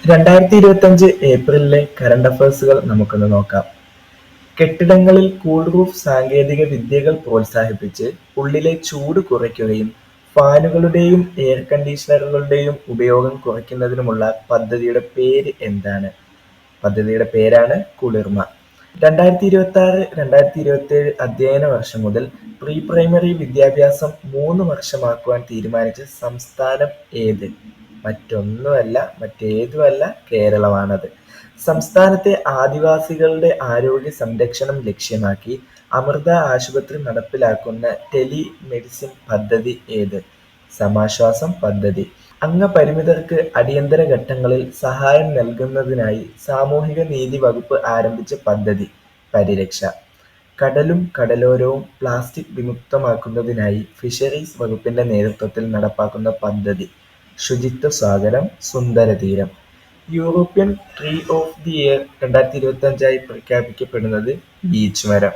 2025 ഏപ്രിലിലെ current അഫയേഴ്സുകൾ നമുക്കൊന്ന് നോക്കാം. കെട്ടിടങ്ങളിൽ കൂൾ റൂഫ് സാങ്കേതിക വിദ്യകൾ പ്രോത്സാഹിപ്പിച്ച് ഉള്ളിലെ ചൂട് കുറയ്ക്കുകയും ഫാനുകളുടെയും എയർ കണ്ടീഷണറുകളുടെയും ഉപയോഗം കുറയ്ക്കുന്നതിനുമുള്ള പദ്ധതിയുടെ പേര് എന്താണ്? പദ്ധതിയുടെ പേരാണ് കുളിർമ. 2026-2027 അധ്യയന വർഷം മുതൽ പ്രീ പ്രൈമറി വിദ്യാഭ്യാസം 3 വർഷമാക്കുവാൻ തീരുമാനിച്ച സംസ്ഥാനം ഏത്? മറ്റേതുമല്ല, കേരളമാണത്. സംസ്ഥാനത്തെ ആദിവാസികളുടെ ആരോഗ്യ സംരക്ഷണം ലക്ഷ്യമാക്കി അമൃത ആശുപത്രി നടപ്പിലാക്കുന്ന ടെലി മെഡിസിൻ പദ്ധതി ഏത്? സമാശ്വാസം പദ്ധതി. അംഗപരിമിതർക്ക് അടിയന്തര ഘട്ടങ്ങളിൽ സഹായം നൽകുന്നതിനായി സാമൂഹിക നീതി വകുപ്പ് ആരംഭിച്ച പദ്ധതി പരിരക്ഷ. കടലും കടലോരവും പ്ലാസ്റ്റിക് വിമുക്തമാക്കുന്നതിനായി ഫിഷറീസ് വകുപ്പിന്റെ നേതൃത്വത്തിൽ നടപ്പാക്കുന്ന പദ്ധതി ശുചിത്വ സാഗരം സുന്ദരതീരം. European tree of the year 2025 പ്രഖ്യാപിക്കപ്പെടുന്നത് ബീച്ച് മരം.